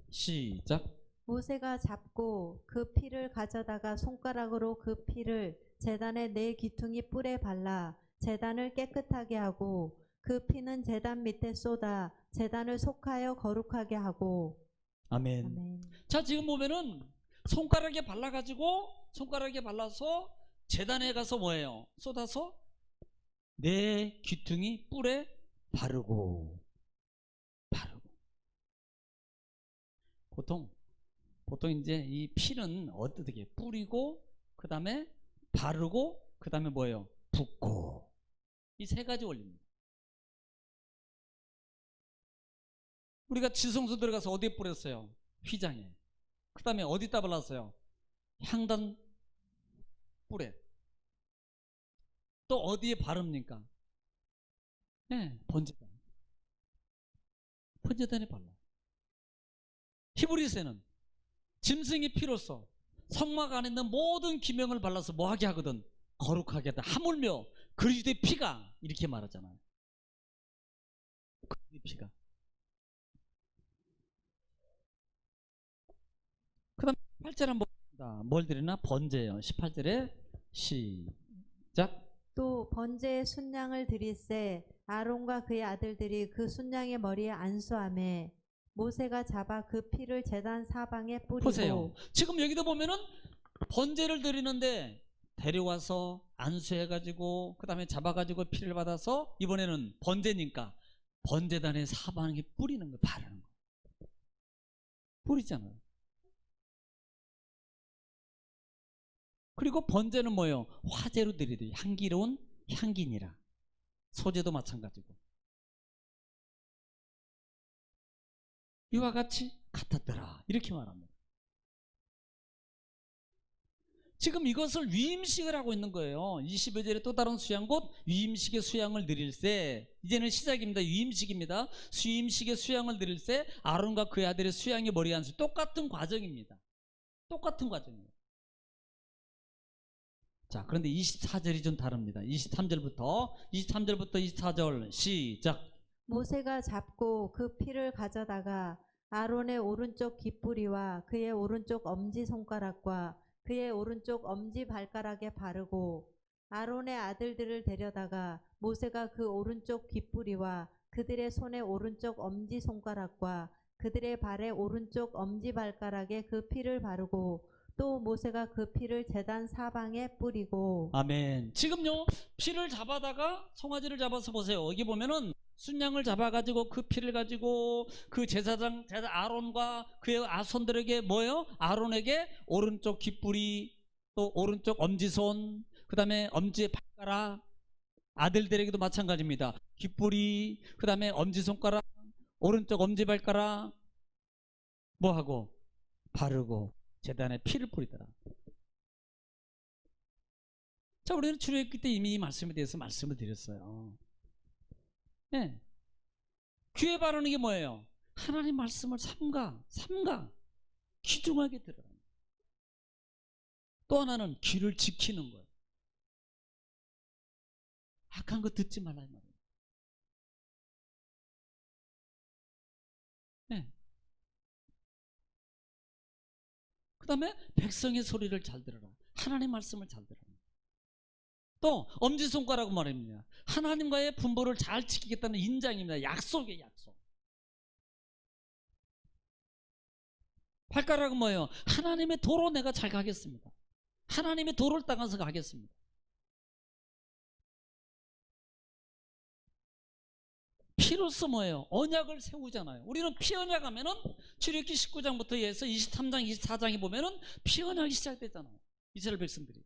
시작. 모세가 잡고 그 피를 가져다가 손가락으로 그 피를 제단의 네 귀퉁이 뿔에 발라 제단을 깨끗하게 하고 그 피는 제단 밑에 쏟아 제단을 속하여 거룩하게 하고. 아멘. 아멘. 자, 지금 보면은 손가락에 발라가지고 손가락에 발라서 제단에 가서 뭐예요? 쏟아서 네 귀퉁이 뿔에 바르고. 보통 이제 이 피는 어떻게 뿌리고 그 다음에 바르고 그 다음에 뭐예요? 붓고. 이 세 가지 원리입니다. 우리가 지성소 들어가서 어디에 뿌렸어요? 휘장에. 그 다음에 어디다 발랐어요? 향단 뿔에. 또 어디에 바릅니까? 네, 번제단. 번제단에 발라. 히브리서에는 짐승의 피로서 성막 안에 있는 모든 기명을 발라서 뭐하게 하거든? 거룩하게 하다. 하물며 그리스도의 피가 이렇게 말하잖아요. 그리스도의 피가. 그 다음 18절 한번 봅니다. 뭘 드리나? 번제예요. 18절에 시작. 또 번제의 순양을 드릴새 아론과 그의 아들들이 그 순양의 머리에 안수하매 모세가 잡아 그 피를 제단 사방에 뿌리고. 보세요. 지금 여기도 보면은 번제를 드리는데 데려와서 안수해가지고 그 다음에 잡아가지고 피를 받아서 이번에는 번제니까 번제단의 사방에 뿌리는 거, 바르는 거. 뿌리잖아요. 그리고 번제는 뭐예요? 화제로 드려야 돼요. 향기로운 향기니라. 소제도 마찬가지고. 이와 같이 같았더라. 이렇게 말합니다. 지금 이것을 위임식을 하고 있는 거예요. 25절에 또 다른 수양 곧 위임식의 수양을 드릴새. 이제는 시작입니다. 위임식입니다. 위임식의 수양을 드릴새 아론과 그의 아들의 수양의 머리에 안수. 똑같은 과정입니다. 똑같은 과정이에요. 자, 그런데 24절이 좀 다릅니다. 23절부터 24절 시작. 모세가 잡고 그 피를 가져다가 아론의 오른쪽 깃뿌리와 그의 오른쪽 엄지손가락과 그의 오른쪽 엄지발가락에 바르고 아론의 아들들을 데려다가 모세가 그 오른쪽 깃뿌리와 그들의 손의 오른쪽 엄지손가락과 그들의 발의 오른쪽 엄지발가락에 그 피를 바르고 또 모세가 그 피를 제단 사방에 뿌리고. 아멘. 지금요 피를 잡아다가 송아지를 잡아서 보세요. 여기 보면은 순양을 잡아가지고 그 피를 가지고 그 제사장 아론과 그의 아손들에게 뭐예요? 아론에게 오른쪽 깃뿌리 또 오른쪽 엄지손 그 다음에 엄지의 발가락 아들들에게도 마찬가지입니다. 깃뿌리 그 다음에 엄지손가락 오른쪽 엄지발가락 뭐하고 바르고 제단에 피를 뿌리더라. 자, 우리는 출애굽기 때 이미 이 말씀에 대해서 말씀을 드렸어요. 네. 귀에 바르는 게 뭐예요? 하나님 말씀을 삼가 귀중하게 들어라. 또 하나는 귀를 지키는 거예요. 악한 거 듣지 말라 이 말이에요. 네. 그 다음에 백성의 소리를 잘 들어라. 하나님 말씀을 잘 들어라. 또 엄지손가락은 말입니다. 하나님과의 분보를 잘 지키겠다는 인장입니다. 약속이에요. 약속. 발가락은 뭐예요? 하나님의 도로 내가 잘 가겠습니다. 하나님의 도를 따라서 가겠습니다. 피로서 뭐예요? 언약을 세우잖아요. 우리는 피 언약하면은 출애굽기 19장부터 해서 23장, 24장에 보면은 피 언약이 시작됐잖아요. 이스라엘 백성들이.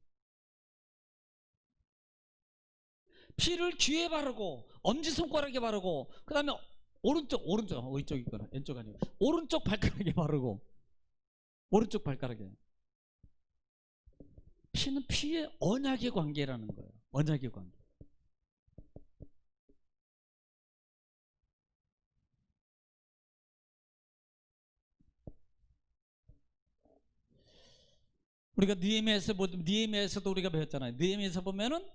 피를 귀에 바르고 엄지손가락에 바르고 그 다음에 오른쪽 이쪽이구나. 왼쪽 아니고 오른쪽 발가락에 바르고 오른쪽 발가락에 피는 피의 언약의 관계라는 거예요. 언약의 관계. 우리가 느헤미야에서도 우리가 배웠잖아요. 느헤미야에서 보면은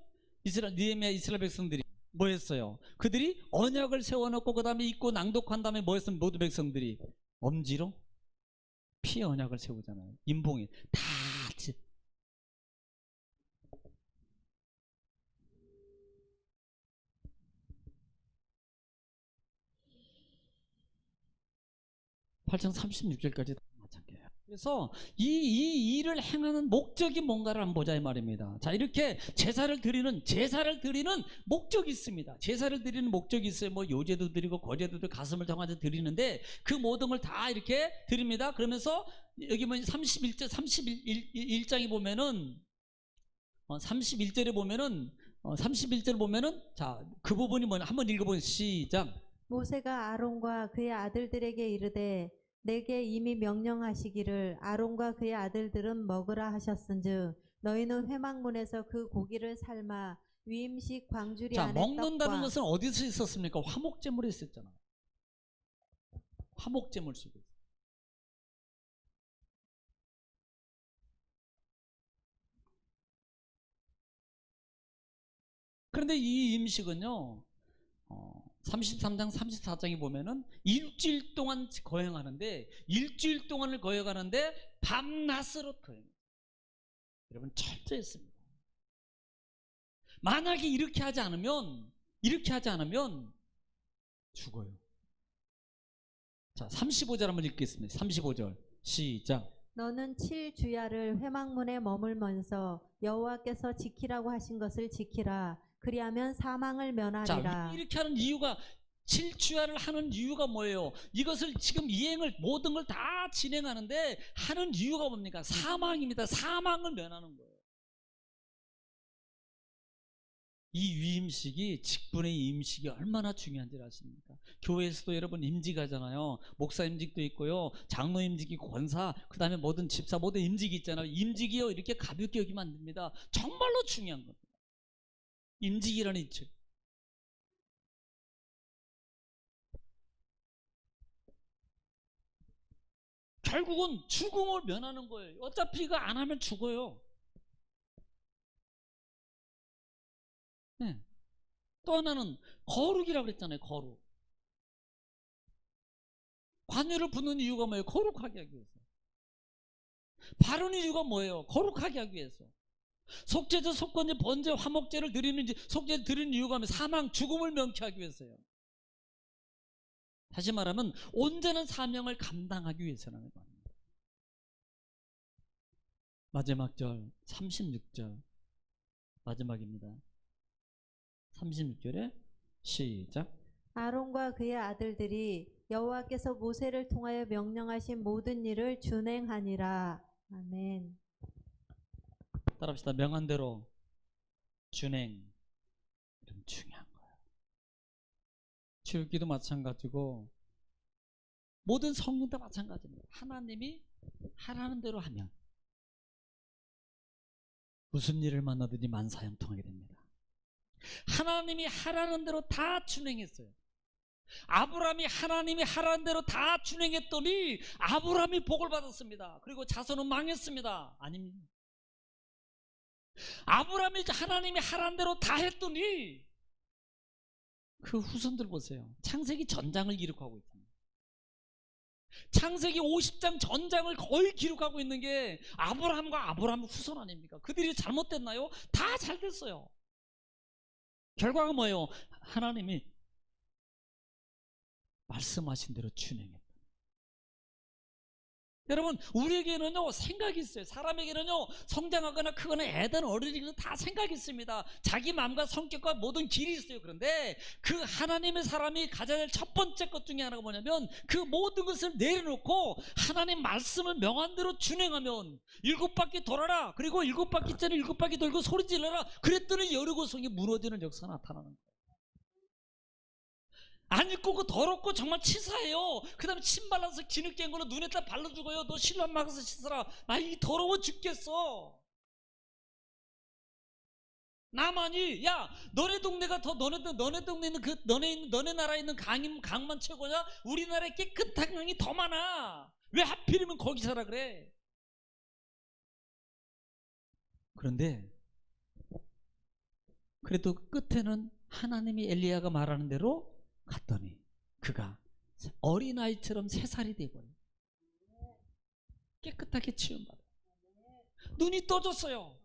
느헤미야 이스라엘 백성들이 뭐 했어요? 그들이 언약을 세워놓고 그 다음에 읽고 낭독한 다음에 뭐 했으면 모든 백성들이 엄지로 피의 언약을 세우잖아요. 인봉이 다 같이. (8장 36절까지) 마찬가지예요. 그래서 이 일을 행하는 목적이 뭔가를 한번 보자 이 말입니다. 자, 이렇게 제사를 드리는 목적이 있습니다. 제사를 드리는 목적이 있어요. 뭐 요제도 드리고 거제도 드리고 가슴을 정하여 드리는데 그 모든 걸 다 이렇게 드립니다. 그러면서 여기 뭐 31장에 보면은 31절에 보면은 31절 보면은 자, 그 부분이 뭐냐 한번 읽어보세요. 시작. 모세가 아론과 그의 아들들에게 이르되 내게 이미 명령하시기를 아론과 그의 아들들은 먹으라 하셨은즉 너희는 회막문에서 그 고기를 삶아 위임식 광주리 자, 안에 먹는다는 떡과 것은 어디서 있었습니까? 화목제물에 있었잖아요. 화목제물 속에. 그런데 이 음식은요 33장 34장에 보면은 일주일 동안 거행하는데 일주일 동안을 거행하는데 밤낮으로 거행. 여러분 철저했습니다. 만약에 이렇게 하지 않으면 죽어요. 자, 35절 한번 읽겠습니다. 35절 시작. 너는 7주야를 회막문에 머물면서 여호와께서 지키라고 하신 것을 지키라. 그리하면 사망을 면하리라. 자, 이렇게 하는 이유가 7주야를 하는 이유가 뭐예요? 이것을 지금 이행을 모든 걸 다 진행하는데 하는 이유가 뭡니까? 사망입니다. 사망을 면하는 거예요. 이 위임식이 직분의 임식이 얼마나 중요한지 아십니까? 교회에서도 여러분 임직하잖아요. 목사 임직도 있고요, 장로 임직이 권사, 그 다음에 모든 집사 모든 임직이 있잖아요. 임직이요 이렇게 가볍게 여기면 안 됩니다. 정말로 중요한 겁니다. 임직이라는 이책. 결국은 죽음을 면하는 거예요. 어차피 이거 안 하면 죽어요. 네. 또 하나는 거룩이라고 그랬잖아요. 거룩. 관유를 붓는 이유가 뭐예요? 거룩하게 하기 위해서. 바르는 이유가 뭐예요? 거룩하게 하기 위해서. 속죄제, 속건제, 번제, 화목제를 드리는 속죄 드리는 이유가 뭐예요? 사망, 죽음을 명쾌하기 위해서요. 다시 말하면 온전한 사명을 감당하기 위해서라는 겁니다. 마지막 절 36절 마지막입니다. 36절에 시작. 아론과 그의 아들들이 여호와께서 모세를 통하여 명령하신 모든 일을 준행하니라. 아멘. 따라합시다. 명한대로 준행. 이런 중요한 거예요. 출기도 마찬가지고 모든 성령 다 마찬가지입니다. 하나님이 하라는 대로 하면 무슨 일을 만나든지 만사형통하게 됩니다. 하나님이 하라는 대로 다 준행했어요. 아브라함이 하나님이 하라는 대로 다 준행했더니 아브라함이 복을 받았습니다. 그리고 자손은 망했습니다. 아닙니다. 아브라함이 하나님이 하라는 대로 다 했더니 그 후손들 보세요. 창세기 전장을 기록하고 있습니다. 창세기 50장 전장을 거의 기록하고 있는 게 아브라함과 아브라함 후손 아닙니까? 그들이 잘못됐나요? 다 잘 됐어요. 결과가 뭐예요? 하나님이 말씀하신 대로 준행했다. 여러분, 우리에게는요 생각이 있어요. 사람에게는요 성장하거나 크거나 애든 어른이든 다 생각이 있습니다. 자기 마음과 성격과 모든 길이 있어요. 그런데 그 하나님의 사람이 가져야 될 첫 번째 것 중에 하나가 뭐냐면 그 모든 것을 내려놓고 하나님 말씀을 명한 대로 준행하면 7바퀴 돌아라. 그리고 7바퀴 전에 7바퀴 돌고 소리 질러라. 그랬더니 여리고성이 무너지는 역사가 나타나는 거예요. 안 입고 그 더럽고 정말 치사해요. 그 다음에 침 발라서 기늑된 걸로 눈에다 발라 죽어요. 너 실로 막아서 씻어라. 나 이 더러워 죽겠어. 나만이 야 너네 동네가 더 너네 동네는 그 너네 나라에 있는 강만 최고냐? 우리나라에 깨끗한 강이 더 많아. 왜 하필이면 거기 살아 그래? 그런데 그래도 끝에는 하나님이 엘리야가 말하는 대로 갔더니 그가 어린아이처럼 3살이 되버려. 깨끗하게 치움받아. 눈이 떠졌어요.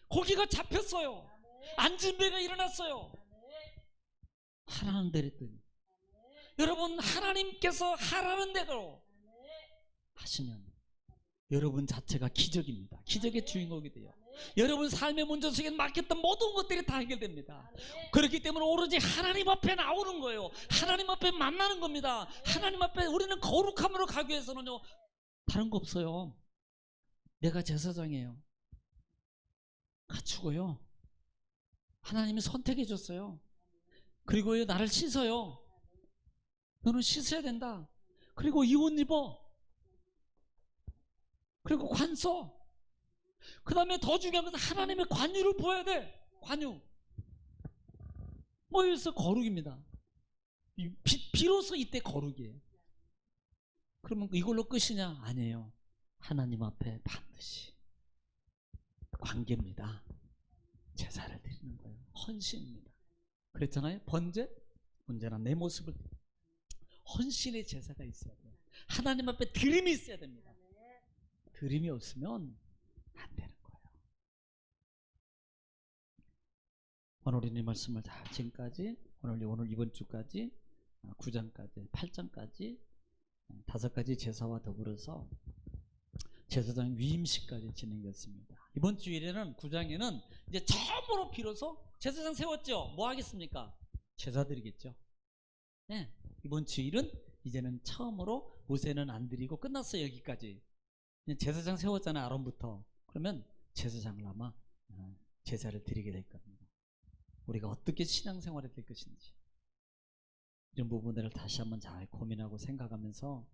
고기가 잡혔어요. 앉은 배가 일어났어요. 하라는 대로 했더니 여러분 하나님께서 하라는 대로 하시면 여러분 자체가 기적입니다. 기적의 주인공이 돼요. 여러분 삶의 문제 속에 맡겼던 모든 것들이 다 해결됩니다. 그렇기 때문에 오로지 하나님 앞에 나오는 거예요. 하나님 앞에 만나는 겁니다. 하나님 앞에 우리는 거룩함으로 가기 위해서는요 다른 거 없어요. 내가 제사장이에요. 갖추고요 하나님이 선택해 줬어요. 그리고요 나를 씻어요. 너는 씻어야 된다. 그리고 이 옷 입어. 그리고 관 써. 그 다음에 더 중요한 것은 하나님의 관유를 보여야 돼. 관유. 여기서 거룩입니다. 비로소 이때 거룩이에요. 그러면 이걸로 끝이냐? 아니에요. 하나님 앞에 반드시 관계입니다. 제사를 드리는 거예요. 헌신입니다. 그랬잖아요. 번제? 언제나 내 모습을 헌신의 제사가 있어야 돼요. 하나님 앞에 드림이 있어야 됩니다. 드림이 없으면 안 되는 거예요. 오늘 우리는 이 말씀을 다 지금까지 오늘 이번 주까지 9장까지 8장까지 5가지 제사와 더불어서 제사장 위임식까지 진행됐습니다. 이번 주일에는 9장에는 이제 처음으로 비로소 제사장 세웠죠. 뭐 하겠습니까? 제사 드리겠죠. 네, 이번 주일은 이제는 처음으로 모세는 안 드리고 끝났어요. 여기까지. 제사장 세웠잖아요. 아론부터. 그러면 제사장을 아마 제사를 드리게 될 겁니다. 우리가 어떻게 신앙생활이 될 것인지 이런 부분들을 다시 한번 잘 고민하고 생각하면서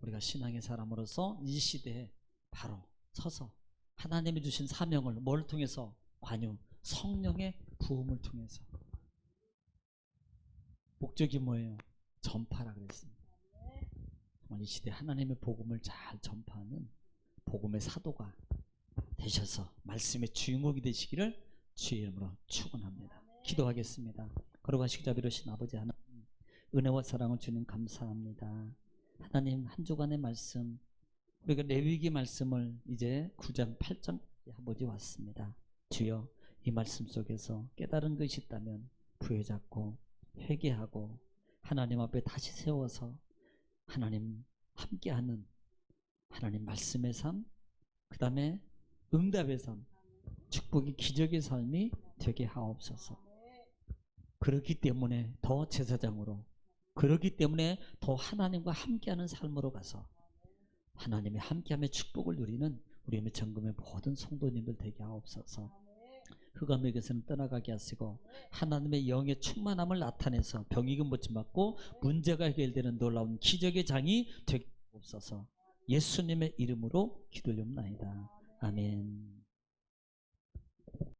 우리가 신앙의 사람으로서 이 시대에 바로 서서 하나님이 주신 사명을 뭘 통해서? 관유, 성령의 부음을 통해서. 목적이 뭐예요? 전파라 그랬습니다. 정말 이 시대에 하나님의 복음을 잘 전파하는 복음의 사도가 되셔서 말씀의 주인공이 되시기를 주의 이름으로 축원합니다. 기도하겠습니다. 거룩하시고 자비로우신 아버지 하나님, 은혜와 사랑을 주님 감사합니다. 하나님 한 주간의 말씀, 우리가 레위기 말씀을 이제 9장 8장 아버지 왔습니다. 주여 이 말씀 속에서 깨달은 것이 있다면 부여잡고 회개하고 하나님 앞에 다시 세워서 하나님 함께하는 하나님 말씀의 삶, 그 다음에 응답의 삶, 축복의 기적의 삶이 되게 하옵소서. 그렇기 때문에 더 제사장으로, 그렇기 때문에 더 하나님과 함께하는 삶으로 가서 하나님의 함께함의 축복을 누리는 우리의 정금의 모든 성도님들 되게 하옵소서. 흑암에게서는 떠나가게 하시고 하나님의 영의 충만함을 나타내서 병이금 고침받고 문제가 해결되는 놀라운 기적의 장이 되게 하옵소서. 예수님의 이름으로 기도드립니다. 아멘.